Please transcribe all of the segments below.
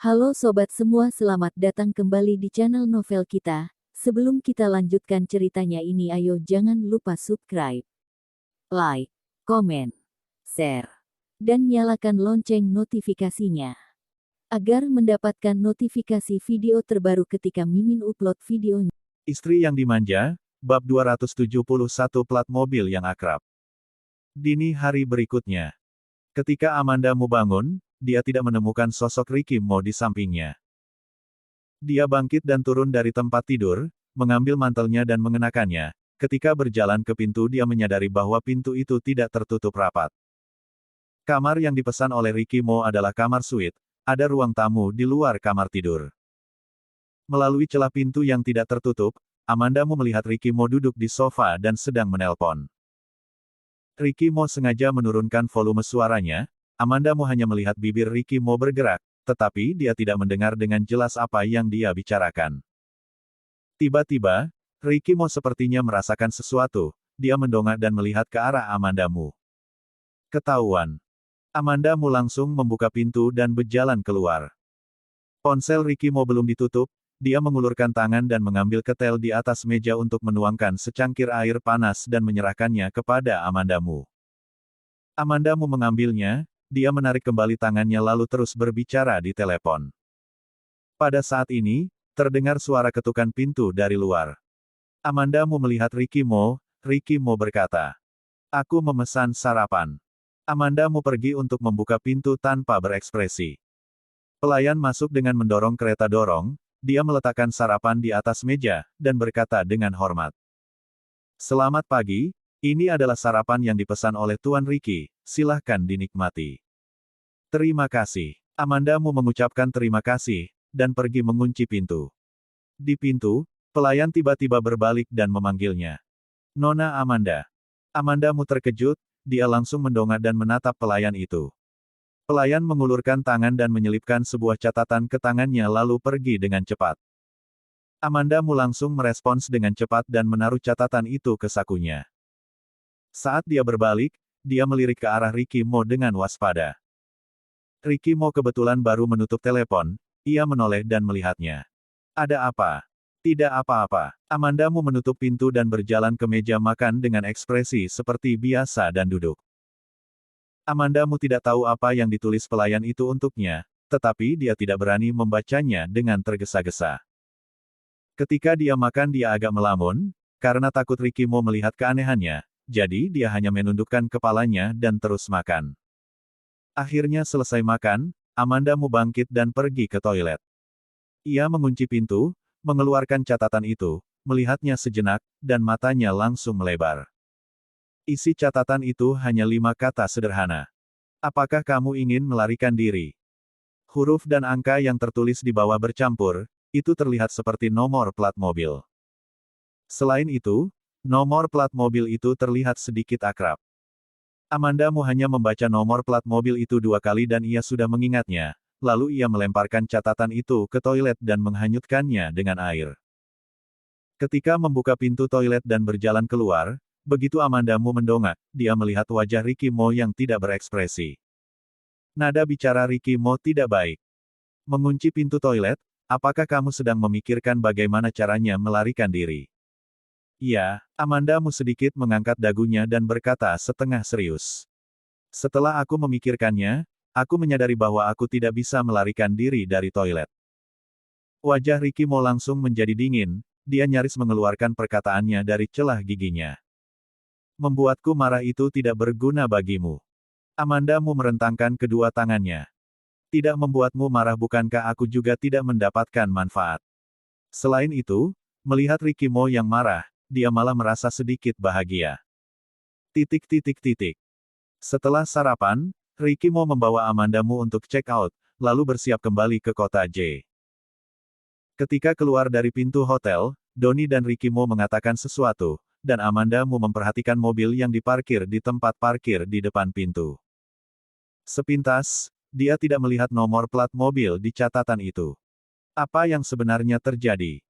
Halo sobat semua, selamat datang kembali di channel novel kita. Sebelum kita lanjutkan ceritanya ini, ayo jangan lupa subscribe, like, komen, share, dan nyalakan lonceng notifikasinya agar mendapatkan notifikasi video terbaru ketika Mimin upload videonya. Istri yang dimanja, bab 271 plat mobil yang akrab. Dini hari berikutnya. Ketika Amanda mau bangun, dia tidak menemukan sosok Ricky Mo di sampingnya. Dia bangkit dan turun dari tempat tidur, mengambil mantelnya dan mengenakannya. Ketika berjalan ke pintu, dia menyadari bahwa pintu itu tidak tertutup rapat. Kamar yang dipesan oleh Ricky Mo adalah kamar suite, ada ruang tamu di luar kamar tidur. Melalui celah pintu yang tidak tertutup, Amanda Mu melihat Ricky Mo duduk di sofa dan sedang menelpon. Ricky Mo sengaja menurunkan volume suaranya. Amanda Mu hanya melihat bibir Ricky Mo bergerak, tetapi dia tidak mendengar dengan jelas apa yang dia bicarakan. Tiba-tiba, Ricky Mo sepertinya merasakan sesuatu. Dia mendongak dan melihat ke arah Amanda Mu. Ketahuan. Amanda Mu langsung membuka pintu dan berjalan keluar. Ponsel Ricky Mo belum ditutup. Dia mengulurkan tangan dan mengambil ketel di atas meja untuk menuangkan secangkir air panas dan menyerahkannya kepada Amanda Mu. Amanda Mu mengambilnya, dia menarik kembali tangannya lalu terus berbicara di telepon. Pada saat ini, terdengar suara ketukan pintu dari luar. Amanda Mu melihat Ricky Mo berkata, "Aku memesan sarapan." Amanda Mu pergi untuk membuka pintu tanpa berekspresi. Pelayan masuk dengan mendorong kereta dorong. Dia meletakkan sarapan di atas meja, dan berkata dengan hormat. "Selamat pagi, ini adalah sarapan yang dipesan oleh Tuan Ricky, silahkan dinikmati." "Terima kasih." Amanda Mu mengucapkan terima kasih, dan pergi mengunci pintu. Di pintu, pelayan tiba-tiba berbalik dan memanggilnya. "Nona Amanda." Amanda Mu terkejut, dia langsung mendongak dan menatap pelayan itu. Pelayan mengulurkan tangan dan menyelipkan sebuah catatan ke tangannya lalu pergi dengan cepat. Amanda Mu langsung merespons dengan cepat dan menaruh catatan itu ke sakunya. Saat dia berbalik, dia melirik ke arah Ricky Mo dengan waspada. Ricky Mo kebetulan baru menutup telepon, ia menoleh dan melihatnya. "Ada apa?" "Tidak apa-apa." Amanda Mu menutup pintu dan berjalan ke meja makan dengan ekspresi seperti biasa dan duduk. Amanda Mu tidak tahu apa yang ditulis pelayan itu untuknya, tetapi dia tidak berani membacanya dengan tergesa-gesa. Ketika dia makan dia agak melamun, karena takut Ricky Mo melihat keanehannya, jadi dia hanya menundukkan kepalanya dan terus makan. Akhirnya selesai makan, Amanda Mu bangkit dan pergi ke toilet. Ia mengunci pintu, mengeluarkan catatan itu, melihatnya sejenak, dan matanya langsung melebar. Isi catatan itu hanya 5 kata sederhana. "Apakah kamu ingin melarikan diri?" Huruf dan angka yang tertulis di bawah bercampur, itu terlihat seperti nomor plat mobil. Selain itu, nomor plat mobil itu terlihat sedikit akrab. Amanda Mu hanya membaca nomor plat mobil itu 2 kali dan ia sudah mengingatnya, lalu ia melemparkan catatan itu ke toilet dan menghanyutkannya dengan air. Ketika membuka pintu toilet dan berjalan keluar, begitu Amanda Mu mendongak, dia melihat wajah Ricky Mo yang tidak berekspresi. Nada bicara Ricky Mo tidak baik. Mengunci pintu toilet, "Apakah kamu sedang memikirkan bagaimana caranya melarikan diri?" "Ya." Amanda Mu sedikit mengangkat dagunya dan berkata setengah serius. "Setelah aku memikirkannya, aku menyadari bahwa aku tidak bisa melarikan diri dari toilet." Wajah Ricky Mo langsung menjadi dingin, dia nyaris mengeluarkan perkataannya dari celah giginya. "Membuatku marah itu tidak berguna bagimu." Amanda Mu merentangkan kedua tangannya. "Tidak membuatmu marah, bukankah aku juga tidak mendapatkan manfaat?" Selain itu, melihat Ricky Mo yang marah, dia malah merasa sedikit bahagia. Setelah sarapan, Ricky Mo membawa Amanda Mu untuk check out, lalu bersiap kembali ke kota J. Ketika keluar dari pintu hotel, Donnie dan Ricky Mo mengatakan sesuatu, dan Amanda Mu memperhatikan mobil yang diparkir di tempat parkir di depan pintu. Sepintas, dia tidak melihat nomor plat mobil di catatan itu. Apa yang sebenarnya terjadi?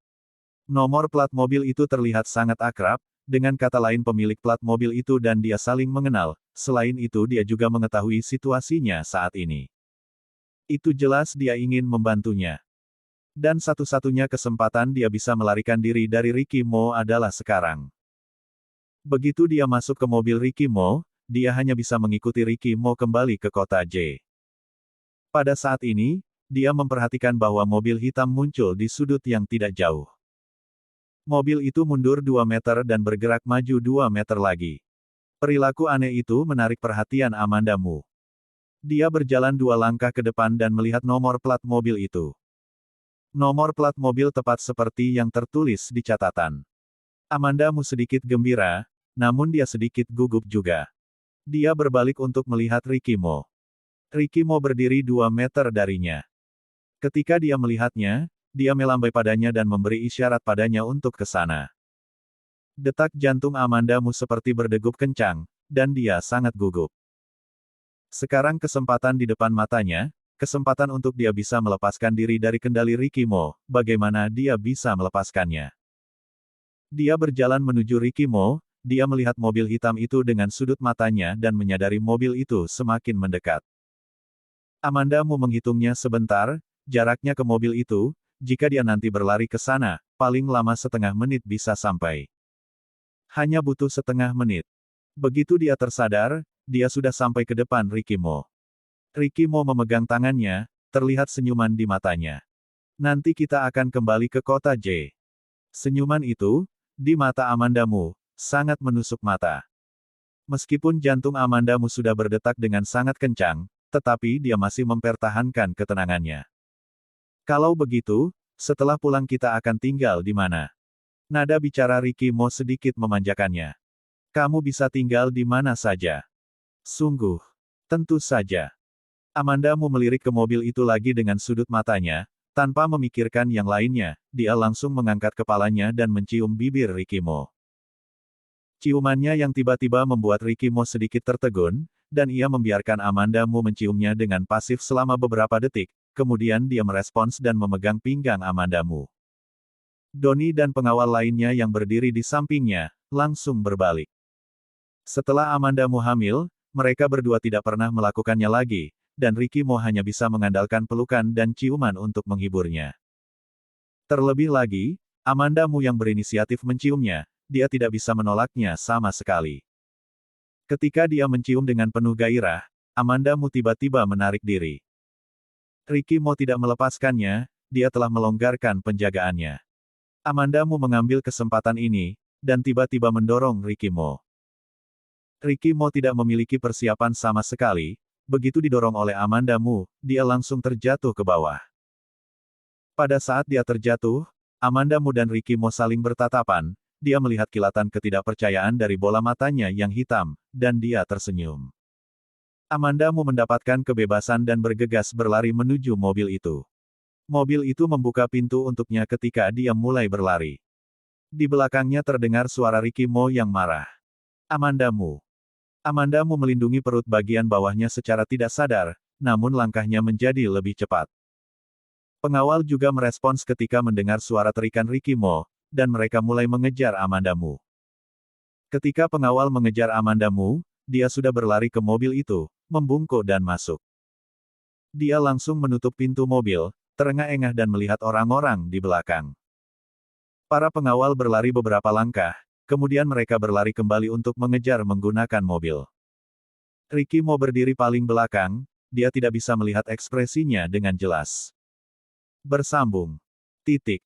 Nomor plat mobil itu terlihat sangat akrab, dengan kata lain pemilik plat mobil itu dan dia saling mengenal, selain itu dia juga mengetahui situasinya saat ini. Itu jelas dia ingin membantunya. Dan satu-satunya kesempatan dia bisa melarikan diri dari Ricky Mo adalah sekarang. Begitu dia masuk ke mobil Ricky Mo, dia hanya bisa mengikuti Ricky Mo kembali ke kota J. Pada saat ini, dia memperhatikan bahwa mobil hitam muncul di sudut yang tidak jauh. Mobil itu mundur 2 meter dan bergerak maju 2 meter lagi. Perilaku aneh itu menarik perhatian Amanda Mu. Dia berjalan 2 langkah ke depan dan melihat nomor plat mobil itu. Nomor plat mobil tepat seperti yang tertulis di catatan. Amanda Mu sedikit gembira, namun dia sedikit gugup juga. Dia berbalik untuk melihat Ricky Mo. Ricky Mo berdiri 2 meter darinya. Ketika dia melihatnya, dia melambai padanya dan memberi isyarat padanya untuk ke sana. Detak jantung Amanda Mu seperti berdegup kencang, dan dia sangat gugup. Sekarang kesempatan di depan matanya, kesempatan untuk dia bisa melepaskan diri dari kendali Ricky Mo, bagaimana dia bisa melepaskannya. Dia berjalan menuju Ricky Mo, dia melihat mobil hitam itu dengan sudut matanya dan menyadari mobil itu semakin mendekat. Amanda Mu menghitungnya sebentar, jaraknya ke mobil itu, jika dia nanti berlari ke sana, paling lama setengah menit bisa sampai. Hanya butuh setengah menit. Begitu dia tersadar, dia sudah sampai ke depan Ricky Mo. Ricky Mo memegang tangannya, terlihat senyuman di matanya. Nanti kita akan kembali ke kota J. Senyuman itu, di mata Amanda Mu, sangat menusuk mata. Meskipun jantung Amanda Mu sudah berdetak dengan sangat kencang, tetapi dia masih mempertahankan ketenangannya. Kalau begitu, setelah pulang kita akan tinggal di mana? Nada bicara Ricky Mo sedikit memanjakannya. Kamu bisa tinggal di mana saja. Sungguh. Tentu saja. Amanda Mu melirik ke mobil itu lagi dengan sudut matanya, tanpa memikirkan yang lainnya, dia langsung mengangkat kepalanya dan mencium bibir Ricky Mo. Ciumannya yang tiba-tiba membuat Ricky Mo sedikit tertegun, dan ia membiarkan Amanda Mu menciumnya dengan pasif selama beberapa detik, kemudian dia merespons dan memegang pinggang Amanda Mu. Donnie dan pengawal lainnya yang berdiri di sampingnya, langsung berbalik. Setelah Amanda Mu hamil, mereka berdua tidak pernah melakukannya lagi, dan Ricky Mo hanya bisa mengandalkan pelukan dan ciuman untuk menghiburnya. Terlebih lagi, Amanda Mu yang berinisiatif menciumnya, dia tidak bisa menolaknya sama sekali. Ketika dia mencium dengan penuh gairah, Amanda Mu tiba-tiba menarik diri. Ricky Mo tidak melepaskannya, dia telah melonggarkan penjagaannya. Amanda Mu mengambil kesempatan ini, dan tiba-tiba mendorong Ricky Mo. Ricky Mo tidak memiliki persiapan sama sekali, begitu didorong oleh Amanda Mu, dia langsung terjatuh ke bawah. Pada saat dia terjatuh, Amanda Mu dan Ricky Mo saling bertatapan, dia melihat kilatan ketidakpercayaan dari bola matanya yang hitam, dan dia tersenyum. Amanda Mu mendapatkan kebebasan dan bergegas berlari menuju mobil itu. Mobil itu membuka pintu untuknya ketika dia mulai berlari. Di belakangnya terdengar suara Ricky Mo yang marah. Amanda Mu. Amanda Mu melindungi perut bagian bawahnya secara tidak sadar, namun langkahnya menjadi lebih cepat. Pengawal juga merespons ketika mendengar suara terikan Ricky Mo, dan mereka mulai mengejar Amanda Mu. Ketika pengawal mengejar Amanda Mu, dia sudah berlari ke mobil itu, membungkuk dan masuk. Dia langsung menutup pintu mobil, terengah-engah dan melihat orang-orang di belakang. Para pengawal berlari beberapa langkah, kemudian mereka berlari kembali untuk mengejar menggunakan mobil. Ricky Mo berdiri paling belakang, dia tidak bisa melihat ekspresinya dengan jelas. Bersambung. Titik.